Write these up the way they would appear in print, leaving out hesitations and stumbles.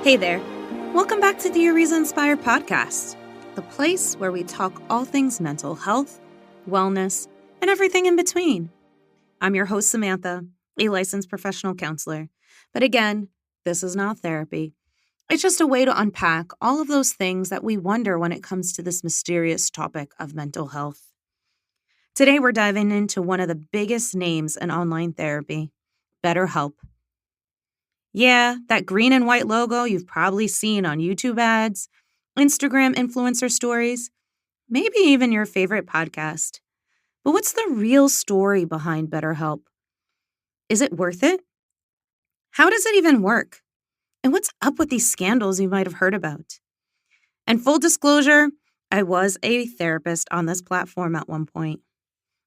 Hey there. Welcome back to the Ariza Inspire Podcast, the place where we talk all things mental health, wellness, and everything in between. I'm your host, Samantha, a licensed professional counselor. But again, this is not therapy. It's just a way to unpack all of those things that we wonder when it comes to this mysterious topic of mental health. Today, we're diving into one of the biggest names in online therapy, BetterHelp. Yeah, that green and white logo you've probably seen on YouTube ads, Instagram influencer stories, maybe even your favorite podcast. But what's the real story behind BetterHelp? Is it worth it? How does it even work? And what's up with these scandals you might have heard about? And full disclosure, I was a therapist on this platform at one point.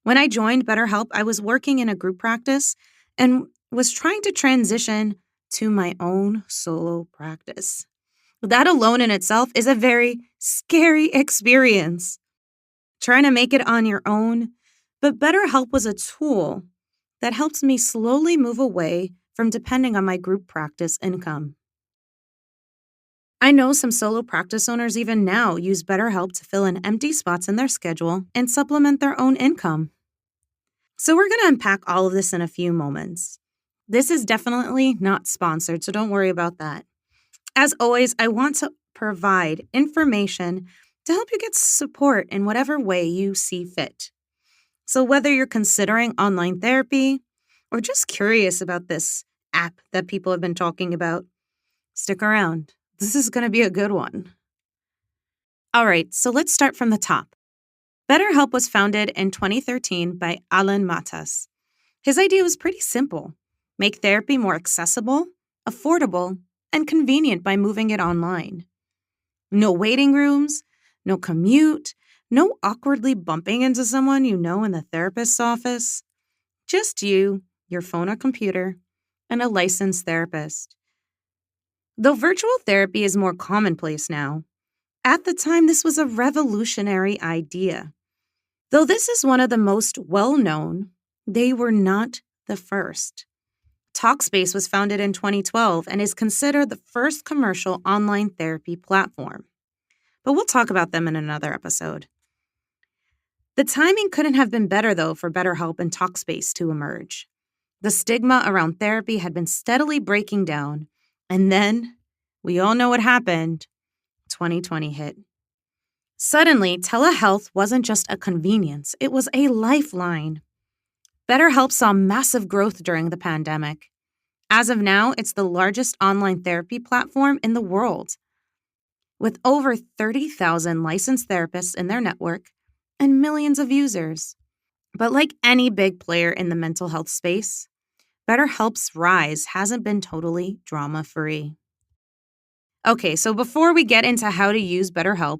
When I joined BetterHelp, I was working in a group practice and was trying to transition to my own solo practice. That alone in itself is a very scary experience. Trying to make it on your own, but BetterHelp was a tool that helped me slowly move away from depending on my group practice income. I know some solo practice owners even now use BetterHelp to fill in empty spots in their schedule and supplement their own income. So we're going to unpack all of this in a few moments. This is definitely not sponsored, so don't worry about that. As always, I want to provide information to help you get support in whatever way you see fit. So whether you're considering online therapy or just curious about this app that people have been talking about, stick around. This is going to be a good one. All right, so let's start from the top. BetterHelp was founded in 2013 by Alan Matas. His idea was pretty simple. Make therapy more accessible, affordable, and convenient by moving it online. No waiting rooms, no commute, no awkwardly bumping into someone you know in the therapist's office. Just you, your phone or computer, and a licensed therapist. Though virtual therapy is more commonplace now, at the time this was a revolutionary idea. Though this is one of the most well-known, they were not the first. Talkspace was founded in 2012 and is considered the first commercial online therapy platform. But we'll talk about them in another episode. The timing couldn't have been better, though, for BetterHelp and Talkspace to emerge. The stigma around therapy had been steadily breaking down, and then, we all know what happened, 2020 hit. Suddenly, telehealth wasn't just a convenience, it was a lifeline. BetterHelp saw massive growth during the pandemic. As of now, it's the largest online therapy platform in the world, with over 30,000 licensed therapists in their network and millions of users. But like any big player in the mental health space, BetterHelp's rise hasn't been totally drama-free. Okay, so before we get into how to use BetterHelp,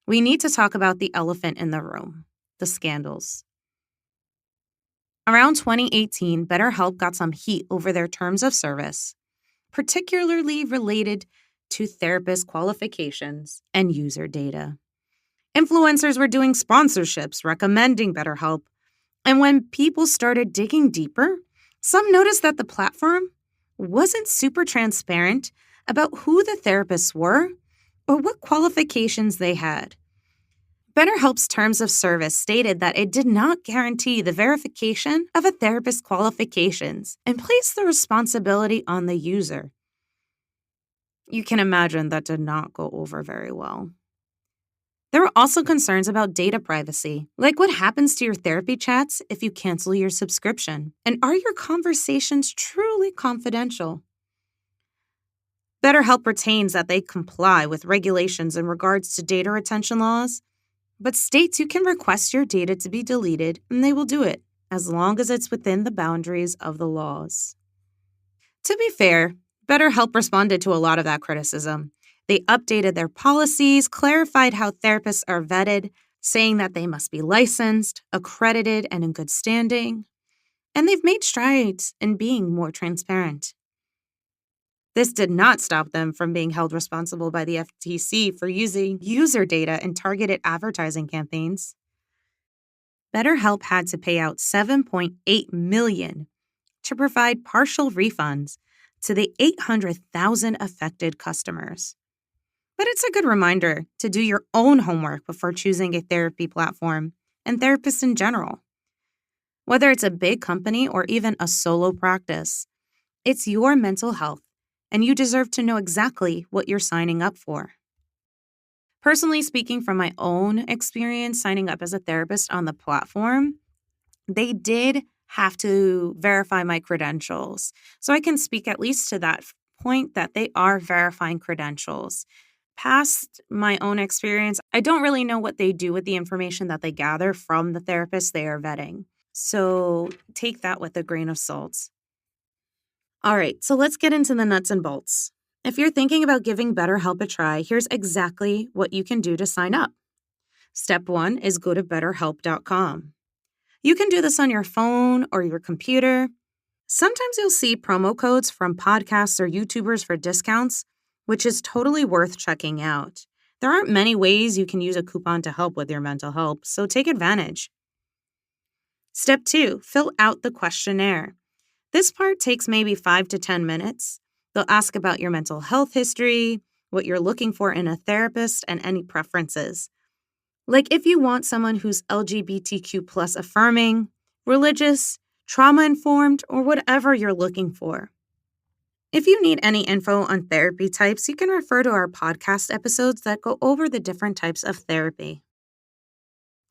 we need to talk about the elephant in the room, the scandals. Around 2018, BetterHelp got some heat over their terms of service, particularly related to therapist qualifications and user data. Influencers were doing sponsorships recommending BetterHelp, and when people started digging deeper, some noticed that the platform wasn't super transparent about who the therapists were or what qualifications they had. BetterHelp's terms of service stated that it did not guarantee the verification of a therapist's qualifications and placed the responsibility on the user. You can imagine that did not go over very well. There were also concerns about data privacy, like what happens to your therapy chats if you cancel your subscription, and are your conversations truly confidential? BetterHelp retains that they comply with regulations in regards to data retention laws, but states you can request your data to be deleted and they will do it, as long as it's within the boundaries of the laws. To be fair, BetterHelp responded to a lot of that criticism. They updated their policies, clarified how therapists are vetted, saying that they must be licensed, accredited, and in good standing. And they've made strides in being more transparent. This did not stop them from being held responsible by the FTC for using user data in targeted advertising campaigns. BetterHelp had to pay out $7.8 million to provide partial refunds to the 800,000 affected customers. But it's a good reminder to do your own homework before choosing a therapy platform and therapists in general. Whether it's a big company or even a solo practice, it's your mental health, and you deserve to know exactly what you're signing up for. Personally speaking, from my own experience signing up as a therapist on the platform, they did have to verify my credentials. So I can speak at least to that point that they are verifying credentials. Past my own experience, I don't really know what they do with the information that they gather from the therapist they are vetting. So take that with a grain of salt. All right, so let's get into the nuts and bolts. If you're thinking about giving BetterHelp a try, here's exactly what you can do to sign up. Step 1 is go to betterhelp.com. You can do this on your phone or your computer. Sometimes you'll see promo codes from podcasts or YouTubers for discounts, which is totally worth checking out. There aren't many ways you can use a coupon to help with your mental health, so take advantage. Step 2, fill out the questionnaire. This part takes maybe 5 to 10 minutes. They'll ask about your mental health history, what you're looking for in a therapist, and any preferences. Like if you want someone who's LGBTQ plus affirming, religious, trauma-informed, or whatever you're looking for. If you need any info on therapy types, you can refer to our podcast episodes that go over the different types of therapy.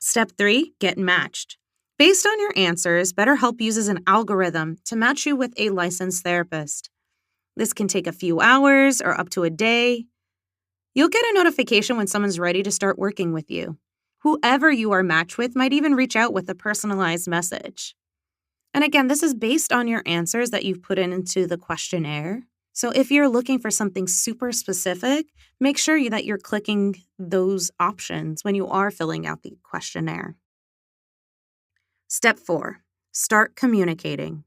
Step 3, get matched. Based on your answers, BetterHelp uses an algorithm to match you with a licensed therapist. This can take a few hours or up to a day. You'll get a notification when someone's ready to start working with you. Whoever you are matched with might even reach out with a personalized message. And again, this is based on your answers that you've put into the questionnaire. So if you're looking for something super specific, make sure that you're clicking those options when you are filling out the questionnaire. Step 4, start communicating.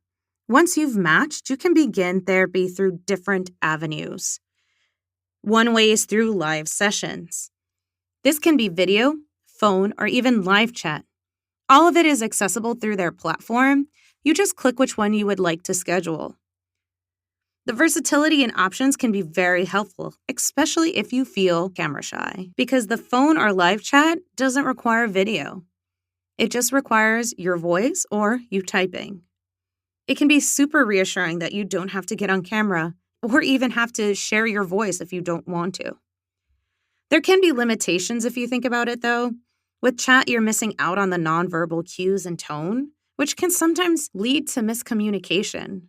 Once you've matched, you can begin therapy through different avenues. One way is through live sessions. This can be video, phone, or even live chat. All of it is accessible through their platform. You just click which one you would like to schedule. The versatility and options can be very helpful, especially if you feel camera shy, because the phone or live chat doesn't require video. It just requires your voice or you typing. It can be super reassuring that you don't have to get on camera or even have to share your voice if you don't want to. There can be limitations if you think about it, though. With chat, you're missing out on the nonverbal cues and tone, which can sometimes lead to miscommunication.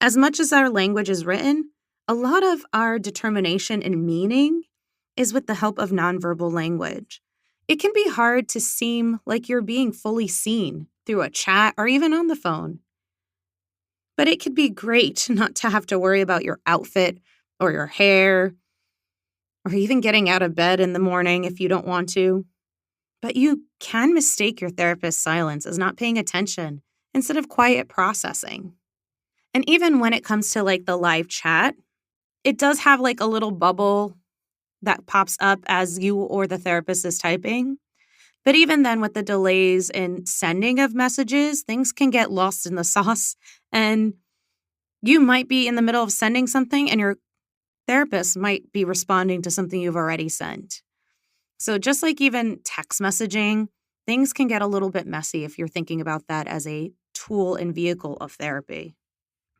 As much as our language is written, a lot of our determination and meaning is with the help of nonverbal language. It can be hard to seem like you're being fully seen through a chat or even on the phone. But it could be great not to have to worry about your outfit or your hair or even getting out of bed in the morning if you don't want to. But you can mistake your therapist's silence as not paying attention instead of quiet processing. And even when it comes to like the live chat, it does have like a little bubble that pops up as you or the therapist is typing. But even then, with the delays in sending of messages, things can get lost in the sauce. And you might be in the middle of sending something and your therapist might be responding to something you've already sent. So just like even text messaging, things can get a little bit messy if you're thinking about that as a tool and vehicle of therapy.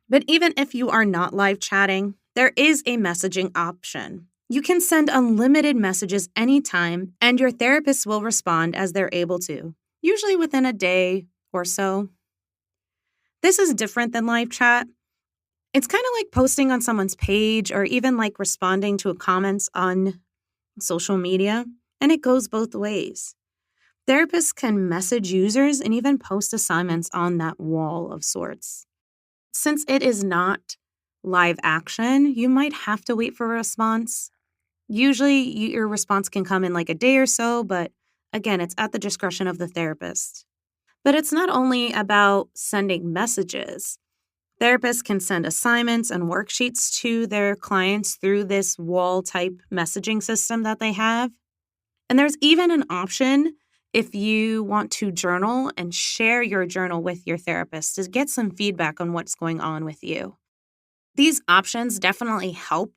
But even if you are not live chatting, there is a messaging option. You can send unlimited messages anytime, and your therapist will respond as they're able to, usually within a day or so. This is different than live chat. It's kind of like posting on someone's page or even like responding to comments on social media, and it goes both ways. Therapists can message users and even post assignments on that wall of sorts. Since it is not live action, you might have to wait for a response. Usually, your response can come in like a day or so, but again, it's at the discretion of the therapist. But it's not only about sending messages. Therapists can send assignments and worksheets to their clients through this wall-type messaging system that they have. And there's even an option if you want to journal and share your journal with your therapist to get some feedback on what's going on with you. These options definitely help.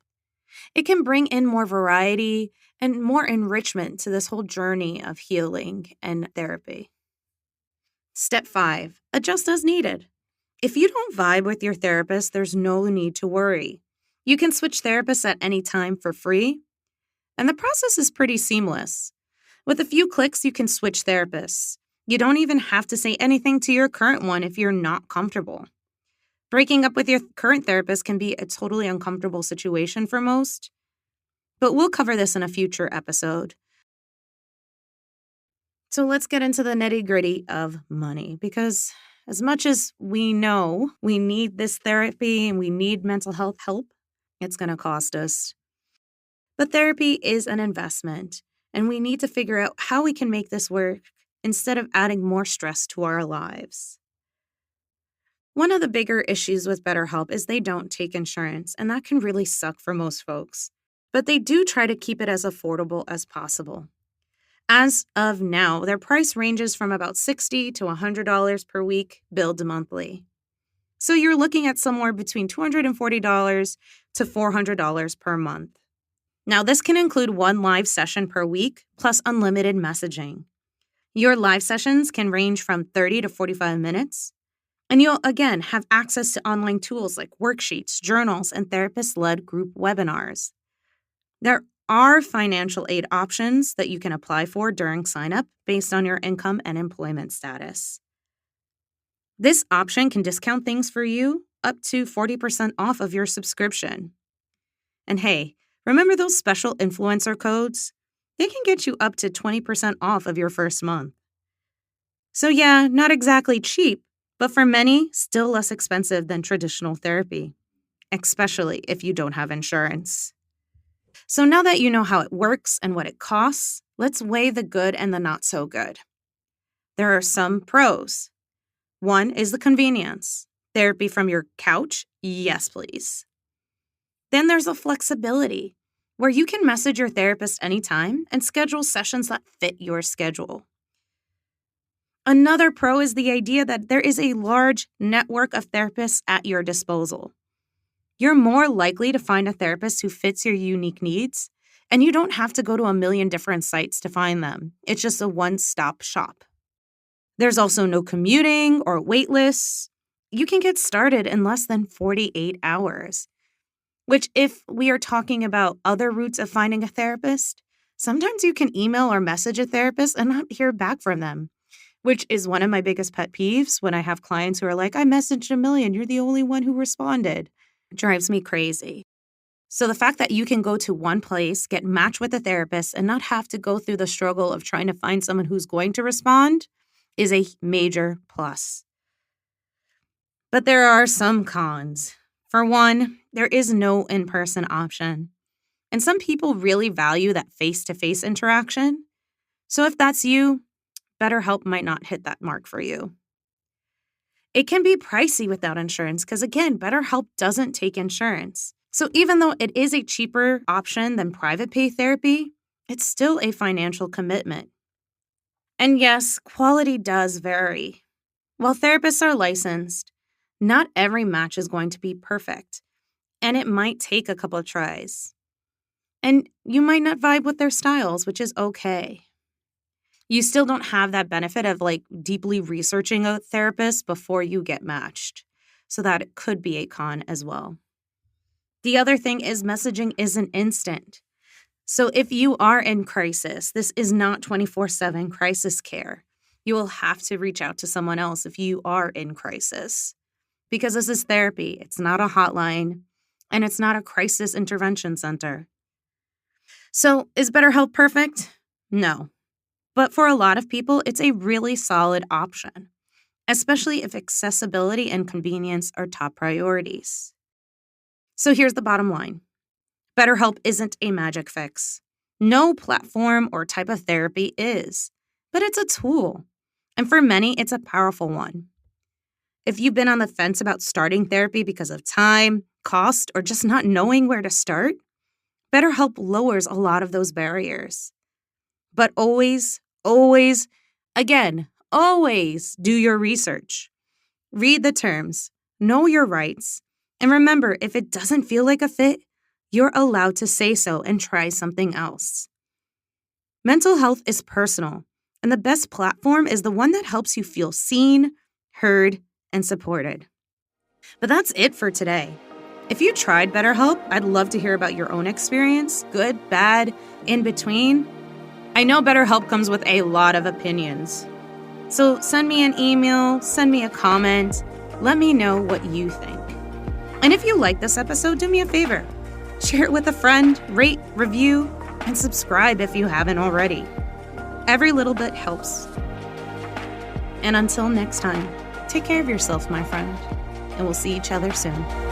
It can bring in more variety and more enrichment to this whole journey of healing and therapy. Step 5, adjust as needed. If you don't vibe with your therapist, there's no need to worry. You can switch therapists at any time for free, and the process is pretty seamless. With a few clicks, you can switch therapists. You don't even have to say anything to your current one if you're not comfortable. Breaking up with your current therapist can be a totally uncomfortable situation for most, but we'll cover this in a future episode. So let's get into the nitty-gritty of money, because as much as we know we need this therapy and we need mental health help, it's going to cost us. But therapy is an investment, and we need to figure out how we can make this work instead of adding more stress to our lives. One of the bigger issues with BetterHelp is they don't take insurance, and that can really suck for most folks. But they do try to keep it as affordable as possible. As of now, their price ranges from about $60 to $100 per week, billed monthly. So you're looking at somewhere between $240 to $400 per month. Now, this can include one live session per week, plus unlimited messaging. Your live sessions can range from 30 to 45 minutes. And you'll, again, have access to online tools like worksheets, journals, and therapist-led group webinars. There are financial aid options that you can apply for during sign-up based on your income and employment status. This option can discount things for you up to 40% off of your subscription. And hey, remember those special influencer codes? They can get you up to 20% off of your first month. So yeah, not exactly cheap, but for many, still less expensive than traditional therapy, especially if you don't have insurance. So now that you know how it works and what it costs, let's weigh the good and the not so good. There are some pros. One is the convenience. Therapy from your couch? Yes, please. Then there's the flexibility, where you can message your therapist anytime and schedule sessions that fit your schedule. Another pro is the idea that there is a large network of therapists at your disposal. You're more likely to find a therapist who fits your unique needs, and you don't have to go to a million different sites to find them. It's just a one-stop shop. There's also no commuting or wait lists. You can get started in less than 48 hours, which, if we are talking about other routes of finding a therapist, sometimes you can email or message a therapist and not hear back from them, which is one of my biggest pet peeves when I have clients who are like, I messaged a million, you're the only one who responded. It drives me crazy. So the fact that you can go to one place, get matched with a therapist, and not have to go through the struggle of trying to find someone who's going to respond is a major plus. But there are some cons. For one, there is no in-person option. And some people really value that face-to-face interaction. So if that's you, BetterHelp might not hit that mark for you. It can be pricey without insurance because, again, BetterHelp doesn't take insurance. So even though it is a cheaper option than private pay therapy, it's still a financial commitment. And yes, quality does vary. While therapists are licensed, not every match is going to be perfect, and it might take a couple of tries. And you might not vibe with their styles, which is okay. You still don't have that benefit of deeply researching a therapist before you get matched. So that it could be a con as well. The other thing is messaging isn't instant. So if you are in crisis, this is not 24/7 crisis care. You will have to reach out to someone else if you are in crisis. Because this is therapy. It's not a hotline, and it's not a crisis intervention center. So is BetterHelp perfect? No. But for a lot of people, it's a really solid option, especially if accessibility and convenience are top priorities. So here's the bottom line. BetterHelp isn't a magic fix. No platform or type of therapy is, but it's a tool. And for many, it's a powerful one. If you've been on the fence about starting therapy because of time, cost, or just not knowing where to start, BetterHelp lowers a lot of those barriers. But always do your research. Read the terms, know your rights, And remember, if it doesn't feel like a fit, you're allowed to say so and try something else. Mental health is personal, and the best platform is the one that helps you feel seen, heard, and supported. But that's it for today. If you tried BetterHelp, I'd love to hear about your own experience, good, bad, in between. I know BetterHelp comes with a lot of opinions. So send me an email, send me a comment, let me know what you think. And if you like this episode, do me a favor. Share it with a friend, rate, review, and subscribe if you haven't already. Every little bit helps. And until next time, take care of yourself, my friend, and we'll see each other soon.